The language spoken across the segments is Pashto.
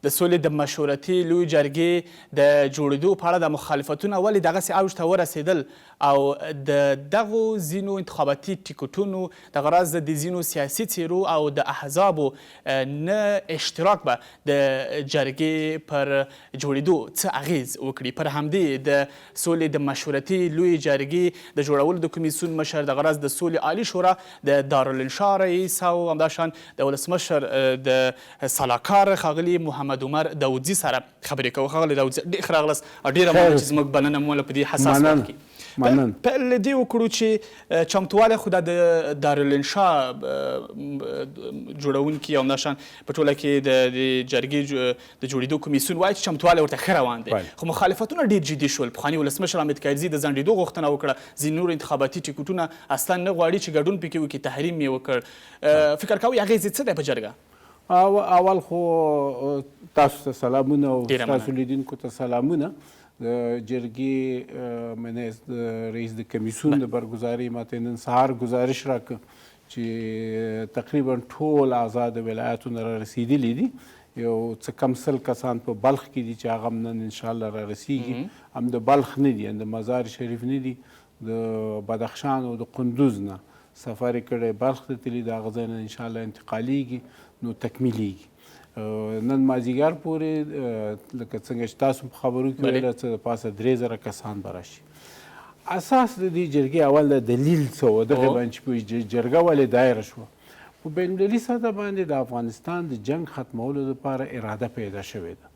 د سولې د مشورتي لوی جرګې د جوړېدو په اړه د مخالفتونه ولې دغسې اوج ته ورسېدل او د دغو ځینو انتخاباتي ټکټونو دغه راز د ځینو سیاسي څیرو او د احزابو نه اشتراک به د جرګې پر جوړېدو څه اغیز وکړي. پر همدې د سولې د مشورتي لوی جرګې د جوړولو د کمیسیون مشر دغه راز د سولې عالي شورا د دارالانشا رئیس او همداشان د ولسمشر د سلاکار ښاغلي محمد عمر داودزي سره خبرې کوو. ښاغلی داودزي ډېر ښه راغلاست او ډېره مننه چې زموږ بلنه مو په دې حساس وخت کې پیل له دې وکړو چې چمتوالی خو د دارالانشا جوړونکي او همداشان په ټوله کې د جرګې د جوړېدو کمیسیون وایي چې چمتوالی ورته ښه روان دی، خو مخالفتونه ډېر جدي شول. پخواني ولسمشر حامد کرزي د ځنډېدو غوښتنه وکړه، ځینې نور انتخاباتي ټکټونه اصلا نه غواړي چې ګډون پکې وکړي، تحریم یې وکړ. فکر کوئ اغېز یې څه دی په جرګه؟ اول خو تاسو ته سلامونه او تاسو لیدونکو ته سلامونه. د جرګې رئیس د کمیسیون د برګزاري ماته نن سهار گزارش راکړ چې تقریبا ټول اعضا د ولایاتو نه رارسېدلي دي. یو څه کم سل کسان په بلخ کې دي چې هغه هم نن انشاءالله رارسېږي. هم د بلخ نه دي، هم د مزار شریف نه دي، د بدخشان او د قندوز نه سفر یې کړی بلخ ته تللي، د هغه ځای نه انشاءالله انتقالېږي نو تکمیلېږي. نن مازدیګر پورې لکه څنګه چې تاسو په خبرو کې ویله څه د پاسه 3000 کسان به راشي. اساس د دې جرګې اول د دلیل څه و، دغې باندې چې په جرګه ولې دایره شوه. په بینالمللي سطح باندې د افغانستان د جنګ ختمولو لپاره اراده پیدا شوې ده.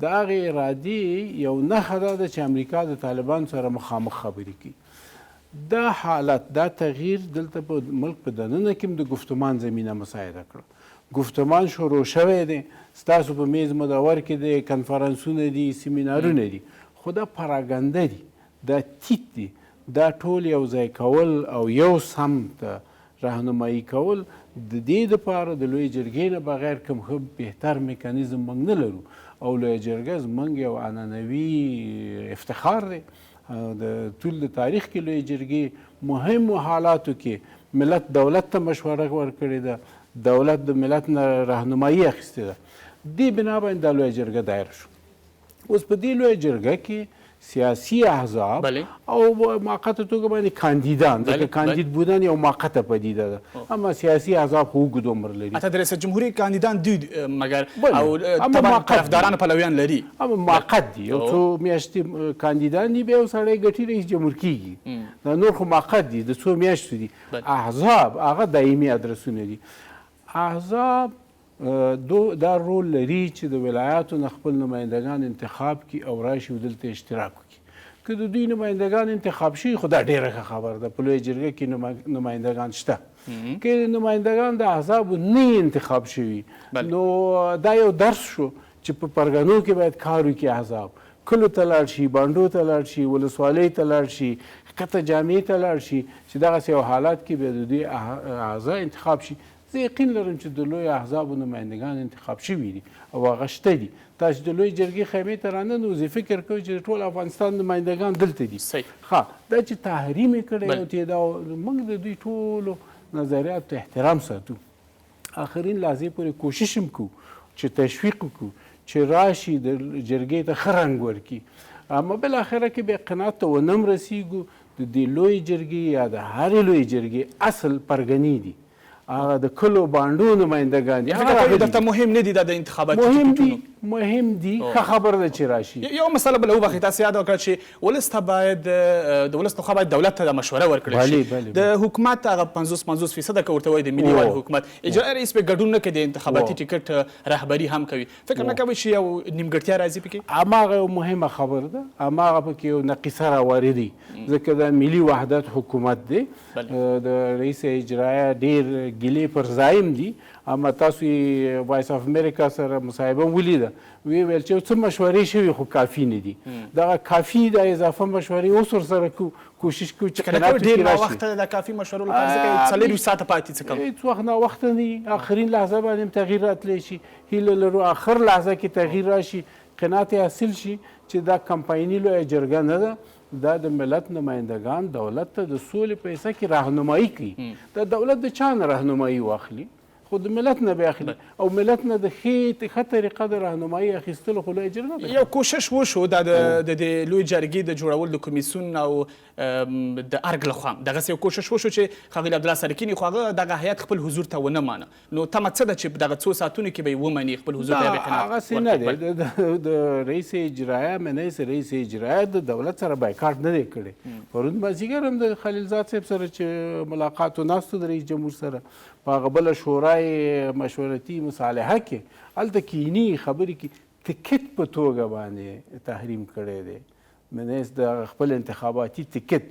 د هغې ارادې یو نښه دا ده چې امریکا د طالبانو سره مخامخ خبرې کوي. دا حالت، دا تغییر دلته په ملک په دننه کې هم د گفتمان زمینه مساعده کړه. گفتمان شروع شوی دی، ستاسو په میز مدور کې دی، کنفرانسونه دي، سیمینارونه دي، خو دا پراګنده دي، دا تیت دي. دا ټول یو ځای کول او یو سمت راهنمایي کول د دې دپاره د لویې جرګې نه بغیر کوم ښه بهتر میکانیزم موږ نه لرو. او لویه جرګه زموږ یو عنعنوي افتخار دی. د ټول د تاریخ کې لویې جرګې مهمو حالاتو کې ملت دولت ته مشوره ورکړې ده، دولت د ملت نه راهنمایي اخیستې ده. دې بنا باندې دا لویه جرګه دایره شو. اوس په دې لویه جرګه کې سیاسي احزاب او موقته توګه باندې کاندیدان، ځکه کاندید بودن یو موقته پدیده ده، اما سیاسي احزاب خو اوږد عمر لري. حتی د ریاست جمهوري کاندیدان دي مګر او طبعا طرفداران پلویان لري، اما موقت دي. یو څو میاشتې کاندیدان دي، بیا یو سړی ګټي رئیس جمهور کیږي. دا نور خو موقت دي، د څو میاشتو دي. احزاب هغه دایمي ادرسونه دي. احزاب دا رول لري چې د ولایاتو نه خپل نمایندگان انتخاب کړي او راشي او دلته اشتراک وکړي. که د دوی نمایندگان انتخاب شي خو دا ډېره ښه خبره ده. په لویه جرګه کې نمایندگان شته. که نمایندگان د احزابو نه انتخاب شوي نو دا یو درس شو چې په پرګنو کې باید کار وکړي. احزاب کلو ته لاړ شي، بانډو ته لاړ شي، ولسوالۍ ته لاړ شي، ښکته جامعې ته لاړ شي، چې دغسې یو حالات کې بیا د دوی اعضا انتخاب شي. زه یقین لرم چې د لوی احزابو نمایندگان انتخاب شوي دي او هغه شته دي. تاسو د لوی جرګې خیمې ته راننوځئ، فکر کوئ چې ټول افغانستان نمایندگان دلته دي. ښه، دا چې تحریم یې کړی او تعداد، موږ د دوی ټولو نظریاتو ته احترام ساتو. آخرین لحظې پورې کوشش هم کوو چې تشویق وکړو چې راشي د جرګې ته ښه رنګ ورکړي. اما بالاخره کې بیا قناعت ته ونه هم رسېږو. د دې لویې جرګې یا د هرې لویې جرګې اصل پرګنې دي، هغه د کلو بانډو نمایندګان دي. درته مهم نه دي دا د انتخاباتي ټکټونو؟ مهم دي، ښه خبره ده چې راشي. یو مسله بله وبخښئ، تاسو یاد وکړه چې ولس ته باید د ولس لخوا باید دولت ته مشوره ورکړل شي. د حکومت هغه 50% که ورته وایي د ملي واحد حکومت اجرایي رئیس پې ګډون نه کوي، د انتخاباتي ټکټ رهبري هم کوي. فکر نه کوئ چې یو نیمګړتیا راځي پکې؟ هماغه یو مهمه خبره ده، هماغه پکې یو نقیصه راواردي، ځکه دا ملي وحدت حکومت دی. د رئیس اجرایه ډېر ګیلې پر ځایم دي. اما تاسو یې وایس اف امریکا سره مصاحبه ولیده، ویې ویل چې څه مشورې شوي خو کافي نه دي. دغه کافي د اضافه مشورې اوس ورسره کوشش کوو چې قناعت ډېر ناوخته د کافي مشورو لپاره، ځکه 40 ساعته پاتې څه کوم هېڅ وخت ناوخته نه وي. آخرین لحظه باندې هم تغییر راتلی شي. هیله لرو آخر لحظه کې تغییر راشي، قناعت حاصل شي چې دا کمپایني لویه جرګه نه ده، دا د ملت نمایندگان دولت ته د سولې په حصه کې راهنمایي کوي. دا دولت د چا نه راهنمایي واخلي؟ خو د ملت نه به اخلي او ملت نه د ښه طریقه د راهنمایي اخیستلو خو لویه جرګه ده. یو کوشش وشو د دې لوی جرګې د جوړول د کمیسیون او د ارګ لخوا دغسې یو کوشش وشو چې ښاغلي عبدالله سرکیني خو هغه دغه هیات خپل حضور ته ونه مانه. نو تمه څه ده چې دغه څو ساعتونو کې به یې ومني خپل حضور ته یې هغسې نه دی. د رئیس اجرایه منیس رئیس اجرایه د دولت سره بایکاټ نه دی کړی. پرون مازدیګر هم د خلیلزاد صاحب سره چې ملاقات و ناست د رئیس جمهور سره په هغه بله شورای مشورتي مصالحه کې هلته کینی خبرې کې ټکټ په توګه باندې تحریم کړی دی. منیس د خپل انتخاباتي ټکټ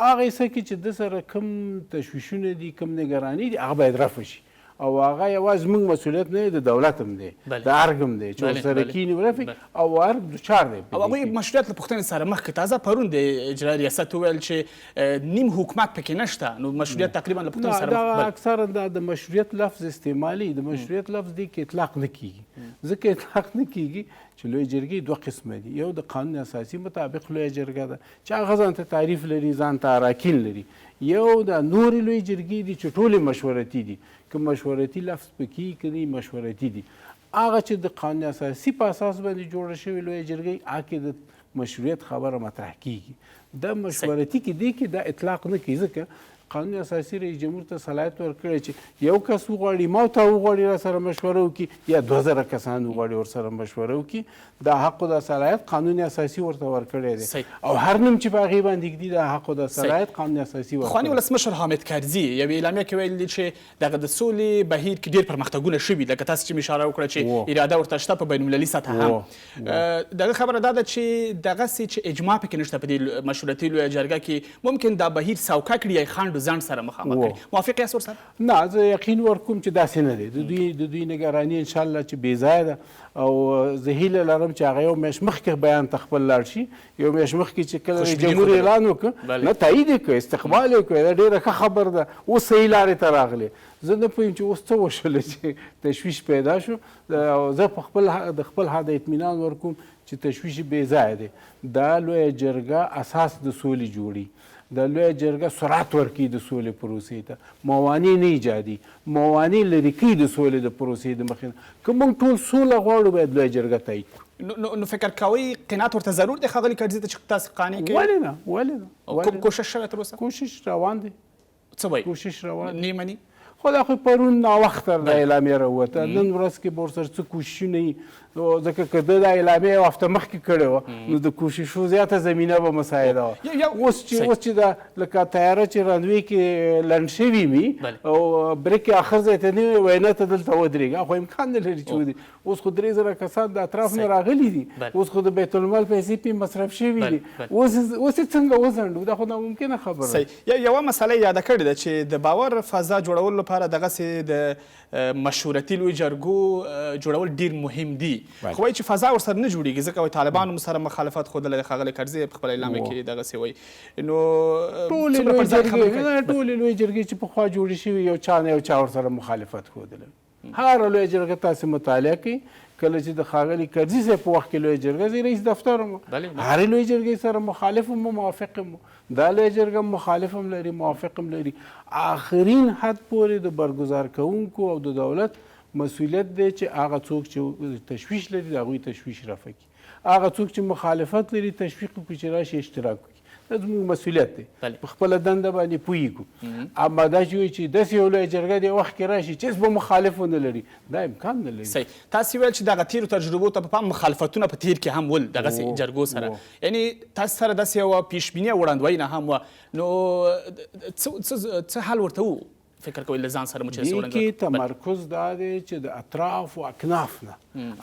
هغه څه کې چې د سره کوم تشویشونه دي کوم نګراني دي هغه باید رفع شي او هغه یوازې زموږ مسؤلیت نه دی د دولت هم دی د ارګ هم دی چې ورسره کیني ورفع او ارګ دچار دی او هغوی مشروعیت له پوښتنې سره مخکې تازه پرون د اجرایي ریاست وویل چې نیم حکومت پکې نشته نو مشروعیت تقریبا له پوښتنې سره دا اکثرا د مشروعیت لفظ استعمالي د مشروعیت لفظ دی کې اطلاق نه کیږي ځکه اطلاق نه کیږي چې لویه جرګې دوه قسمه دي. یو د قانون اساسي مطابق لویه جرګه ده چې هغه ځان ته تعریف لري ځان ته اراکین لري. یو د نورې لویې جرګې دي چې ټولې مشورتي دي که مشورتي لفظ پکې که مشورتي دي هغه چې د قانون اساسي په اساس باندې جوړه شوې لویه جرګې هغه کې د مشروعیت خبره مطرح کیږي. د مشورتي کې دی کې دا اطلاق نه کوي ځکه قانون اساسي رئیس جمهور ته صلاحیت ورکړی چې یو کس وغواړي ما ته وغواړي را سره مشوره وکړي یا 2000 کسان وغواړي ورسره مشوره وکړي دا حق د صلاحیت قانون اساسي ورته ورکړی دی او هر نوم چې په هغې باندې ږدي دا حق د صلاحیت قانون اساسي ورکړی. پخواني ولسمشر حامد کرزي یوې اعلامیه کې ویلي چې دغه د سولې بهیر کې ډېر پرمختګونه شوي لکه تاسو چې مې اشاره وکړه چې اراده ورته شته په بین المللي سطح هم. دغه خبره دا ده چې دغسې چې اجماع پکې نشته په دې مشورتي لویه جرګه کې ممکن دا بهیر سوکه کړي یا خنډ ځنډ سره مخامخ موافق یاست ورسره؟ نه زه یقین ورکوم چې داسې نه دی. د دوی نګراني انشاءالله چې بې ځایه ده او زه هیله لرم چې هغه یو میاشت مخکې بیان ته خپل لاړ شي. یو میاشت مخکې چې کله رئیس جمهور اعلان وکړه نه تایید یې کړ استقبال یې کړ دا ډېره ښه خبر ده. اوس صحیح لارې ته راغلی. زه نه پوهیم چې اوس څه وشوله چې تشویش پیدا شو. زه په د خپل حد اطمینان ورکوم چې تشویش بې ځایه دی. دا لویه جرګه اساس د سولې جوړي. د لویه جرګه سرعت ورکوي د سولې پروسې ته موانع نه ایجادي موانع لرې کوي د سولې د پروسې د مخې نه. که موږ ټول سوله غواړو باید لویه جرګه تایید کړو. نو فکر کوئ قناعت ورته ضرور دی ښاغلي کرزي ته چې تاسې قانع کوئ؟ ولې نه کوم کوشش شوی تر اوسه؟ کوشش روان دی. څه وایي؟ کوشش روان نه مني؟ خو دا خو پرون ناوخته د اعلامیه راووته. نن ورځ کې به ورسره څه کوششونه وي ځکه که ده دا اعلامیه یو هفته مخکې کړې وه نو د کوششو زیاته زمینه به مساعده وه. اوس چې دا لکه تیاره چې رنوې کې لنډ شوي وي او بریک آخر ځای ته نه وي وینا ته دلته ودرېږي خو امکان نه لري چې ودرېږي. اوس خو 3000 کسان د اطراف نه راغلي دي. اوس خو د بیت المال پیسې پې مصرف شوي دي. اوس یې څنګه وځنډو؟ دا خو ناممکنه خبره ده. یوه مسله یاده کړې ده چې د باور فضا جوړولو لپاره دغسې د مشورتي لویو جرګو جوړول ډېر مهم دي. خو وایي چې فضا ورسره نه جوړېږي ځکه وایي طالبانو هم سره مخالفت ښودلی دی. ښاغلی کرزي په خپله اعلامیه کې دغسې وایي. نو ټولې لویې جرګې چې پخوا جوړې شوي یو چا نه یو چا ورسره مخالفت ښودلی. هره لویه جرګه تاسې مطالعه کوئ کله چې د ښاغلي کرزي صاحب په وخت کې لویه جرګه زه رئیس دفتر یم هرې لویې جرګې سره مخالف یم موافق یم. دا لویه جرګه مخالف هم لري موافق هم لري. آخرین حد پورې د برګزار کوونکو او د دولت مسؤلیت دی چې هغه څوک چې تشویش لري د هغوی تشویش رفع کړي. هغه څوک چې مخالفت لري تشویق وکړي چې راشي اشتراک وکړي. دا زموږ مسؤلیت دی. په خپله دنده باندې پوهېږو. اما دا چې وایي چې داسې یو لویه جرګه د وخت کې راشي چې هېڅ به مخالف ونه لري دا امکان نه لري. صحیح. تاسې ویل چې دغه تېرو تجربو ته په پام مخالفتونه په تېر کې هم ول دغسې جرګو سره یعنې تاسو سره داسې یوه پیشبیني او وړاندوینه هم وه نو څه حل ورته و فکر کوئ له ځان سره مو چې دې کې تمرکز دا دی چې د اطراف و اکناف نه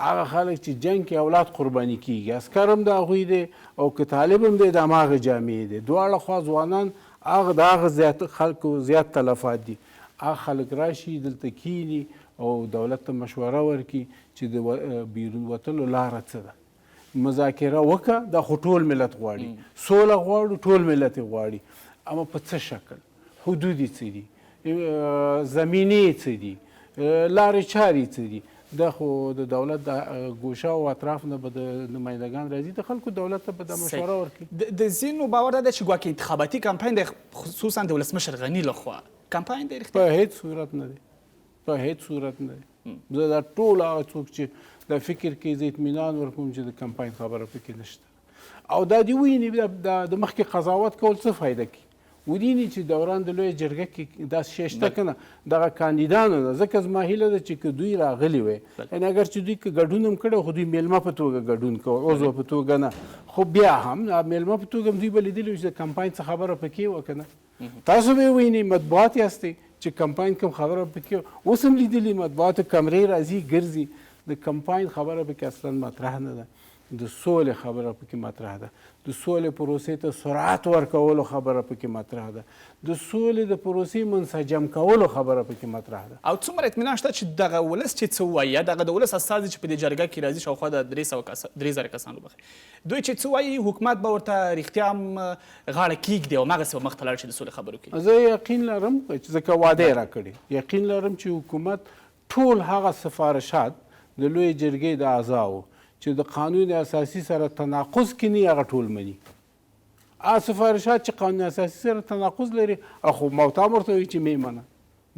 هغه خلک چې جنګ کې اولاد قرباني کیږي عسکر هم د هغوی دی او که طالب هم دی د هماغه جامې دی. دواړه خوا ځوانان هغه د هغه زیات خلکو زیات تلفات دي. هغه خلک راشي دلته کیني او دولت ته مشوره ورکړي چې د بیرون وتلو لاره څه ده. مذاکره وکړه دا خو ټول ملت غواړي. سوله غواړو ټول ملت یې غواړي. اما په څه شکل؟ حدود یې څه دي؟ زمینې څه دي؟ لارې چارې څه دي؟ دا خو د دولت د ګوشه او اطراف نه به د نمایندګان راځي د خلکو دولت ته به دا مشوره ورکړي. د ځینو باور دا دی چې ګواکې انتخاباتي کمپاین دی خصوصا د ولسمشر غني لخوا کمپاین دی په هیڅ صورت نه دی. په هیڅ صورت نه دی. زه دا ټول هغه څوک چې دا فکر کوي زه اطمینان ورکوم چې د کمپاین خبره پکې نشته او دا دې وویني د مخکې قضاوت کول څه فایده کوي. ودینی چې دوران د لویه جرګه کې داسې شی شته که نه دغه کاندیدانو نه ځکه زما هیله ده چې که دوی راغلي وی یعنې اگر چې دوی که ګډون هم کړی خو دوی میلمه په توګه ګډون کول عضو په توګه نه خو بیا هم میلمه په توګه هم دوی به لیدلي وي چې د کمپاین څه خبره پکې وه که نه. تاسو به ووینئ مطبوعات یاستئ چې کمپاین کوم خبره پکې اوس هم لیدلي مطبوعاتو کمرې راځي ګرځي د کمپاین خبره پکې اصلا مطرح نه ده. د سولې خبره پکې مطرح ده. د سولې پروسې ته سرعت ورکولو خبره پکې مطرح ده. د سولې د پروسې منسجم کولو خبره پکې مطرح ده. او څومره اطمینان شته چې دغه ولس چې څه وایي یا دغه د ولس استازي چې په دې جرګه کې راځي شاوخوا د 300 کسان وبخښئ دوی چې څه وایي حکومت به ورته رښتیا هم غاړه کیږدي او هماغسې به مخ ته لاړ شي د سولې خبرو کې. زه یقین لرم چې ځکه وعده یې راکړې یقین لرم چې حکومت ټول هغه سفارشات د لویې جرګې د اعضاو چې د قانون اساسي سره تناقض کینی هغه ټول مني. سفارشات چې قانون اساسي سره تناقض لري خو محتاط ورته وي چې مې منه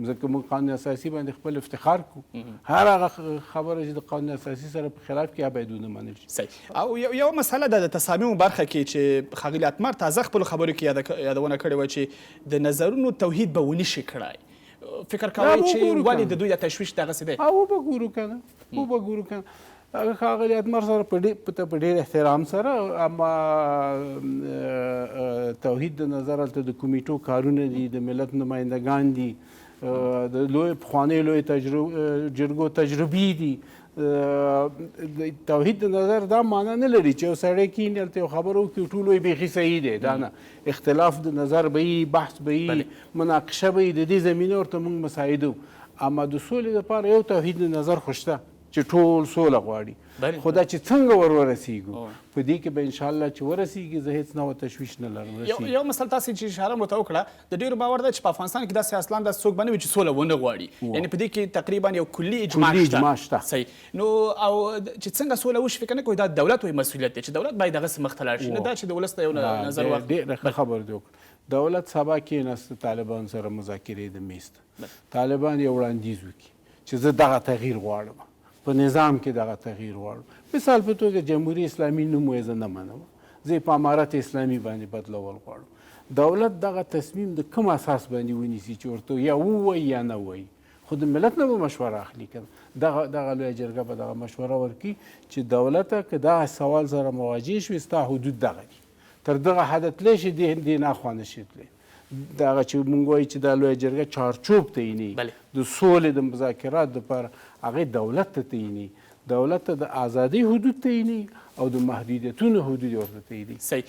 ځکه موږ قانون اساسي باندې خپل افتخار کوو. هر هغه خبره چې د قانون اساسي سره په خلاف کې باید ونه منل شي. صحیح. او یو مسله ده د تصامیمو برخه کې چې ښاغلي اتمر تازه خپلو خبرو کې یادونه کړې وه چې د نظرونو توحید به ونه شي کړی. فکر کوئ چې ولې د دوی د تشویش دغسې دی؟ وبه ګورو که نه ښاغلي اتمر سره په ډېر احترام سره اما توحید د نظر هلته د کمیټو کارونه دي د ملت نمایندګان دي د لوی پخوانیو لوی جرګو تجربې دي. د توحید د نظر دا معنا نه لري چې یو سړی کښېني هلته یو خبره وکړي ټول وایي بیخي صحیح دی دا نه اختلاف د نظر به وي بحث به وي مناقشه به وي د دې زمینه ورته موږ مساعدو اما د سولې لپاره یو توحید د نظر خو شته چې ټول سوله غواړي خو دا چې څنګه ورسیږو په دې کې به انشاءالله چې ورسیږي زه هېڅ نوع تشویش نه لرم. یو مثل تاسې چې اشاره مو ورته وکړه د ډېرو باور ده چې په افغانستان کې داسې اصلا داسې څوک به نه وي چې سوله ونه غواړي یعنې په دې کې تقریبا یو کلي اجماع شته. صحیح. نو او چې څنګه سوله وشي فکر نه کوئ دا دولت وایي مسؤلیت دی چې دولت باید دغسې مخ ته لاړ شي نه دا چې د ولس ته یو نظر واخلي. ډېره ښه خبره دې وکړه. دولت سبا کېناسته طالبان سره مذاکرې د میز ته طالبان یو وړاندیز وکړي چې زه دغه تغییر غواړم په نظام کې دغه تغییر غواړم. مثال په توګه جمهوري اسلامي نوم یې زه نه منم زه په امارت اسلامي باندې بدلول غواړم. دولت دغه تصمیم د کوم اساس باندې ونیسي چې ورته یا ووایي یا نه وایي خو د ملت نه به مشوره اخلي که دغه لویه جرګه به دغه مشوره ورکړي چې دولته که دغه سوال سره مواجه شوي ستا حدود دغه دي تر دغه حده تللی شي دې ناخوا نشي تللی. دغه چې موږ وایو چې دا لویه جرګه چارچوب تعیني د سولې د مذاکرات دپاره هغې دولت ته تعیني دولت ته د ازادۍ حدود تعیني او د محدودیتونو حدود ورته تعیني. صحیح.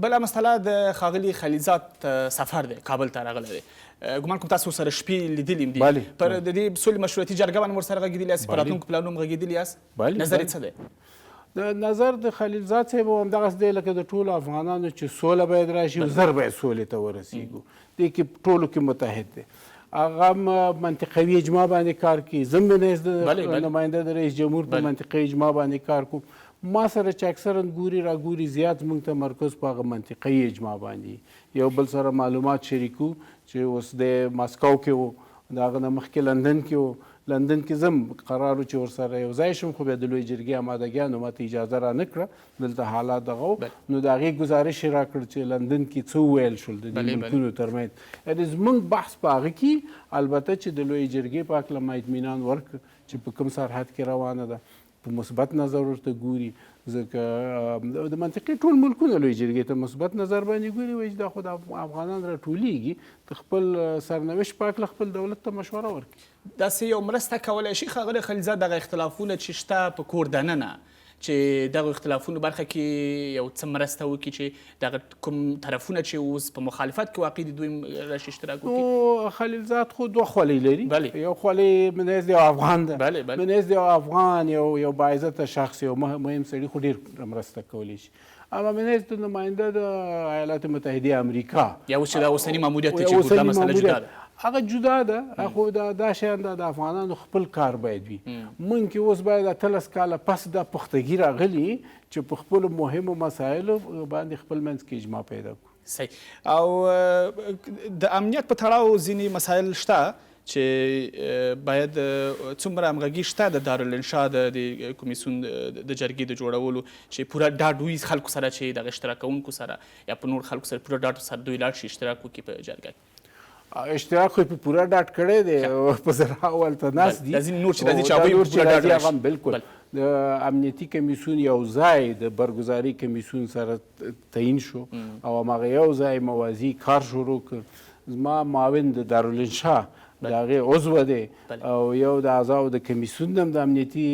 بله مسله د ښاغلي خلیلزاد سفر دی کابل ته راغلی دی ګمان کوم تاسو سره شپې لیدلي هم دي پر د دې سولې مشروعیتي جرګه باندې ورسره غږېدلي یاست په راتلونکو پلانونو هم غږېدلي یاست نظر یې څه دی؟ د نظر د خلیلزاد صاحب همدغسې دی لکه د ټولو افغانانو چې سوله باید راشي زر باید سولې ته ورسیږو دې کې ټولو کې متحد دی. هغه منطقوي اجماع باندې کار کوي زه منیز د نماینده د رئیس جمهور په منطقي اجماع باندې کار کوم ما سره چې اکثرا ګوري راګوري زیات موږ تمرکز په هغه منطقي اجماع باندې یو بل سره معلومات شریکو چې اوس د ماسکو کې و د هغه نه مخکې لندن کې و لندن کې زم قرار و چې ورسره یو ځای شم خو بیا د لویې جرګې امادګیانو ماته اجازه را نه کړه دلته حالات دغه و نو د هغې ګزارش یې راکړ چې لندن کې څه وویل شول د دې ملکونو ترمنځ یعنې زموږ بحث په هغه کې البته چې د لویې جرګې په هکله ما اطمینان ورکړ چې په کوم سرحد کې روانه ده په مثبت نظر ورته ګوري ځکه د منطقې ټول ملکونه لویې جرګې ته مثبت نظر باندې ګوري وایي چې دا خو د افغانان راټولېږي د خپل سرنوشت په هکله خپل دولت ته مشوره ورکړي. داسې یو مرسته کولی شي ښاغلی خلیلزاد دغه اختلافونه چې شته په کور دننه چې دغه اختلافونو برخه کې یو څه مرسته وکړي چې دغه کوم طرفونه چې اوس په مخالفت کې واقع دي دوی راشي اشتراک وکړي. خلیلزاد خو دوه خولۍ لري یو خولۍ منیز د یو افغان ده منیز د یو افغان یو باعزته شخص یو مهم سړي خو ډېر مرسته کولی شي اما منیز د نماینده د ایالات متحده امریکا یا اوس چې دا اوسني ماموریت دی چې دا مسله جدا ده هغه جدا ده خو دا شیان د افغانانو خپل کار باید وي موږ کې اوس باید 18 کاله پس د پختګي راغلي چې په خپلو مهمو مسایلو باندې خپل منځ کې اجماع پیدا کړو. صحیح. او د امنیت په تړاو ځینې مسایل شته چې باید څومره همغږي شته د دارالانشا د کمیسیون د جرګې د جوړولو چې پوره ډاډ وي خلکو سره چې دغه اشتراک کوونکو سره یا په نور خلکو سره پوره ډاډ سره دوی لاړ شي اشتراک وکړي په جرګه کې اشتراک خو په پوره ډاډ کړی دی په زړه اول ته ناست دي ځینې نور چې راځي چې هغوی په پوره ډاډ راشي. بالکل د امنیتي کمیسیون یو ځای د برګزاري کمیسیون سره تعیین شو او هماغه یو ځای موازي کار شروع کړ. زما معاون د دارالانشا د هغې عضو دی او یو د اعضاو د کمیسیون هم د امنیتي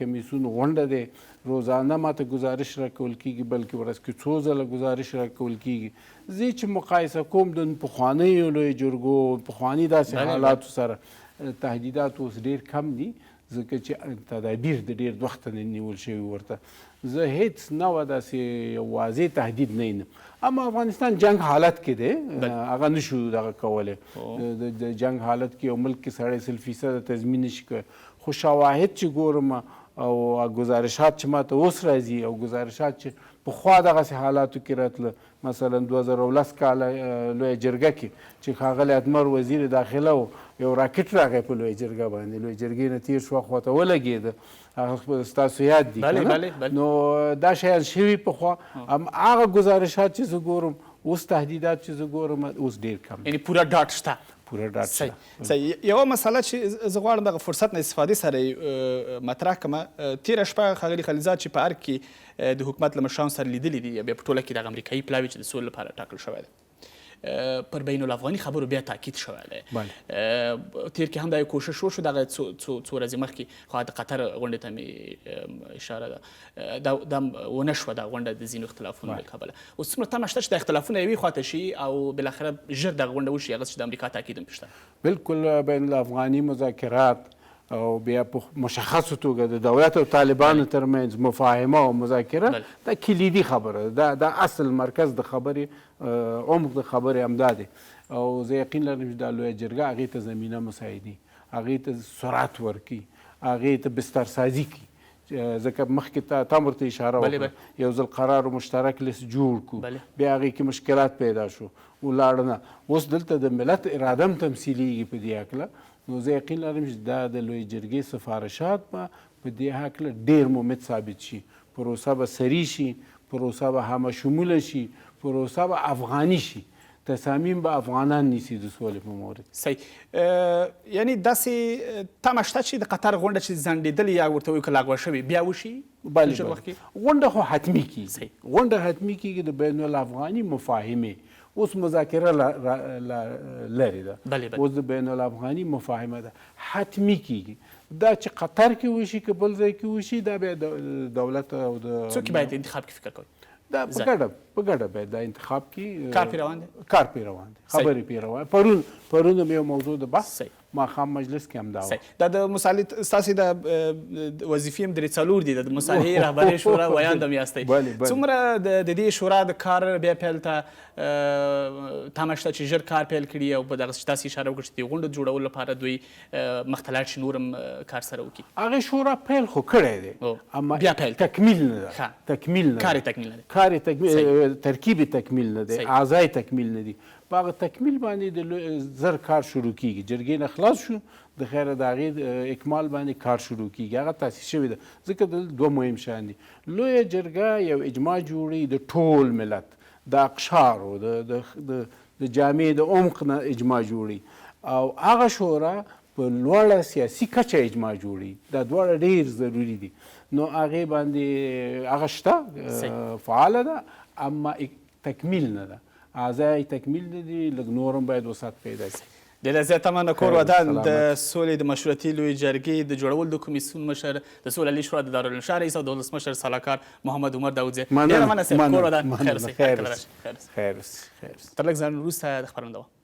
کمیسیون غونډه دی. روزانه ماته گزارش راکول کېږي بلکې ورځ کې څو ځله گزارش راکول کېږي. زه چې مقایسه کوم د پخوانیو لویو جرګو پخواني داسې حالاتو سره تهدیدات اوس ډېر کم دي ځکه چې تدابیر د ډېر وخته نه نیول شوي ورته. زه هیڅ نوعه داسې یو واضح تهدید نه وینم. اما افغانستان جنگ حالت کې دی هغه نشو دغه کولی. د جنگ حالت کې یو ملک کې سړی 100% تضمین نشي کولی. خو شواهد چې ګورم او گزارشات چې ماته اوس راځي او گزارشات چې پخوا دغسې حالاتو کې راتله مثلا 2010 کاله لویه جرګه کې چې ښاغلی اتمر وزیر داخله و یو راکټ راغی په لویه جرګه باندې لویه جرګې نه تېر شو خواته ولګېده هغه ستاسو یاد دي نو دا شیان شوي پخوا هغه گزارشات چې زه ګورم اوس تهدیدات چې زه ګورم اوس ډېر کم یعنې پوره ډاډ شته. پوره ډاډ شته. یوه مسله چې زه غواړم دغه فرصت نه استفادې سره مطرح کړم. تېره شپه ښاغلي خلیلزاد چې په ارګ کې د حکومت له مشرانو سره لیدلي دي بیا په ټوله کې دغه امریکایي پلاوي چې د سولې لپاره ټاکل شوی دی پر بین الافغاني خبرو بیا تاکید شوی دی. تېر کې هم دا یو کوشش وشو دغه څو ورځې مخکې خو د قطر غونډې ته مې اشاره ده دا ونه شوه دا غونډه د ځینو اختلافونو له کبله. اوس څومره تمه شته چې د اختلافونه یوې خواته شي او بالاخره ژر دغه غونډه وشي هغه چې د امریکا تاکید هم شته. بالکل بین الافغاني مذاکرات او بیا په مشخصو توګه د دولت او طالبانو ترمنځ مفاهمه او مذاکره دا کلیدي خبره ده. دا اصل مرکز د خبرې عمق د خبرې همدا دی او زه یقین لرم چې دا لویه جرګه هغې ته زمینه مساعدي هغې ته سرعت ورکړي هغې ته بسترسازي کړي ځکه مخکې تا ورته اشاره وکړه یو ځل قرار مشترک لیست جوړ کړو بیا هغې کې مشکلات پیدا شو ولاړه نه. اوس دلته د ملت اراده هم تمثیلیږي په دې هکله نو زه یقین لرم چې دا د لویې جرګې سفارشات به په دې هکله ډېر ممد ثابت شي. پروسه به سري شي پروسه به همه شموله شي پروسه به افغاني شي تصامیم به افغانان نیسي د سولې په مورد. صحیح. یعنې داسې تمه شته چې د قطر غونډه چې ځنډېدلې یا ورته وایو که لغوه شوې بیا وشي؟ بله غونډه خو حتمي کېږي. غونډه حتمي کېږي د بین الافغاني مفاهمې اوس مذاکره لري ده اوس د بین الافغاني مفاهمه ده حتمي کېږي. دا چې قطر کې وشي که بل ځای کې وشي دا بیا دولت او د څوک باید انتخاب کې فکر کوي دا په ګډه باید دا انتخاب کې کار پرې روان دی خبرې پرې روان. پرون هم یو موضوع د بحث ماښام مجلس کې هم دا و. دا د مصالحې ستاسې د وظیفې هم درې څلور دي د مصالحې رهبرۍ شورا ویاند هم یاستئ. څومره د دې شورا د کار بیا پیل ته تمه شته چې ژر کار پیل کړي او په دغه تاسې اشاره وکړه چې د غونډو جوړولو لپاره دوی مخته لاړ شي نور هم کار سره وکړي؟ هغې شورا پیل خو کړی دی اما بیا پیل تکمیل نه ده. کار یې ترکیب یې تکمیل نه دی اعضا یې تکمیل نه دي. په هغه تکمیل باندې د زر کار شروع کېږي. جرګې نه خلاص شو د خیره د هغې اکمال باندې کار شروع کېږي. هغه تاسیس شوې ده ځکه د دوه مهم شیان دي. لویه جرګه یو اجماع جوړوي د ټول ملت د اقشارو د جامع د عمق نه اجماع جوړوي او هغه شورا په لوړه سیاسي کچه اجماع جوړوي. دا دواړه ډېر ضروري دي. نو هغې باندې هغه شته فعاله ده اما تکمیل نه ده. اعضای تکمیل نه دي لږ نور هم باید وسعت پیدا شي. ډېره زیاته مننه کور ودان د سولې د مشروطیې لویې جرګې د جوړولو د کمیسیون مشر د سولهییز شورا د دارالانشا رئیس او د ولسمشر سلاکار محمد عمر داودزی. ډېره مننه صاحب کور ودان. خیر اوسئ. خیر اوسئ. تر لږ ځنډ وروسته د خپرونې دوام.